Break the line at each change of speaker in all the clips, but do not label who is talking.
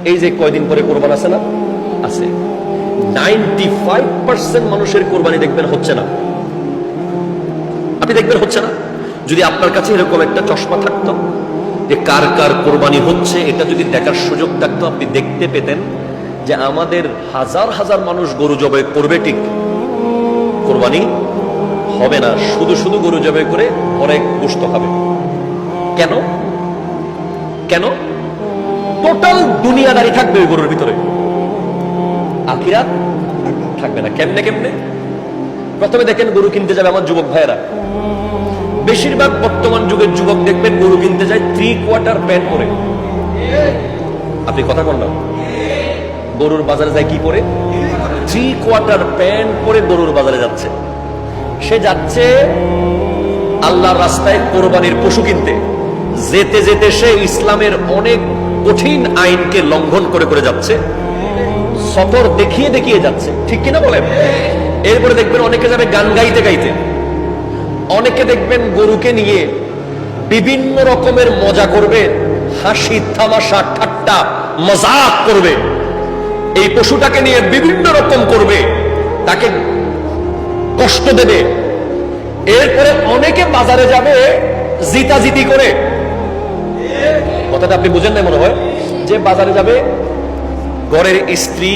এই যে কয়দিন পরে কোরবান আছে না, আছে 95% মানুষের কোরবানি দেখবেন হচ্ছে না। আপনি দেখবেন হচ্ছে না। যদি আপনার কাছে এরকম একটা চশমা থাকতো যে কার কার কোরবানি হচ্ছে, এটা যদি দেখার সুযোগ থাকতো, আপনি দেখতে পেতেন যে আমাদের হাজার হাজার মানুষ গরু জবাই করবে, ঠিক কোরবানি হবে না, শুধু শুধু গরু জবাই করে অনেক গোশত খাবে। কেন? কেন? টোটাল দুনিয়াদারি থাকবে ওই গরুর ভিতরে, আখিরাত থাকবে না। কেমনে কেমনে? প্রথমে দেখেন গরু কিনতে যাবে আমার যুবক ভাইয়েরা, বেশিরভাগ বর্তমান যুগের যুবক দেখবেন গরু কিনতে যায় 3/4 প্যান্ট পরে। আপনি কথা বল না, গরুর বাজারে যায় কি পরে? 3/4 প্যান্ট পরে গরুর বাজারে যাচ্ছে। সে যাচ্ছে আল্লাহর রাস্তায় কোরবানির পশু কিনতে। যেতে যেতে সে ইসলামের অনেক কঠিন আইনকে লঙ্ঘন করে করে যাচ্ছে, সফর দেখিয়ে দেখিয়ে যাচ্ছে, ঠিক কিনা বলেন? এরপরে দেখবেন অনেকে যাবে গান গাইতে গাইতে, অনেকে দেখবেন গরুকে নিয়ে বিভিন্ন রকমের মজা করবে, হাসি তামাশা ঠাট্টা মজাক করবে, এই পশুটাকে নিয়ে বিভিন্ন রকম করবে, তাকে কষ্ট দেবে। এরপরে অনেকে বাজারে যাবে জিতাজিতি করে। কথাটা আপনি বুঝেন না মনে হয়, যে বাজারে যাবে ঘরের স্ত্রী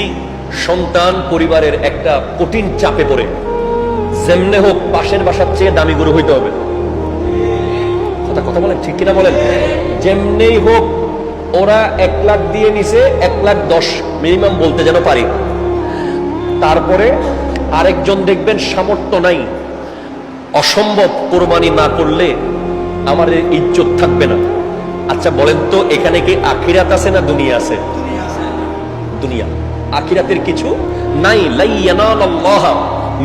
সন্তান পরিবারের একটা কঠিন চাপে পড়ে, যেমনে হোক পাশের বাসার চেয়ে দামি গরু হইতে হবে। কথা বলেন, ঠিক কিনা বলেন? যেমনেই হোক ওরা 1 লাখ দিয়ে নিছে, 1,10,000 মিনিমাম বলতে যেন পারি। তারপরে আরেকজন দেখবেন সামর্থ্য নাই, অসম্ভব, কোরবানি না করলে আমার ইজ্জত থাকবে না। আচ্ছা বলেন তো, এখানে কি আখিরাত আছে না দুনিয়া আছে? দুনিয়া। আখিরাতের কিছু নাই। লা ইয়ানালাল্লাহ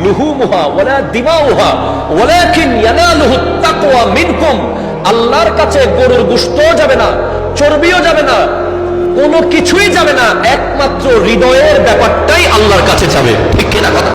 লুহুমুহা ওয়ালা দিমাউহা ওয়ালাকিন ইয়ানালুহুত তাকওয়া মিনকুম। আল্লাহর কাছে গরুর গোশতও যাবে না, চর্বিও যাবে না, কোনো কিছুই যাবে না, একমাত্র হৃদয়ের ব্যাপারটাই আল্লাহর কাছে যাবে। ঠিক কিনা কথা?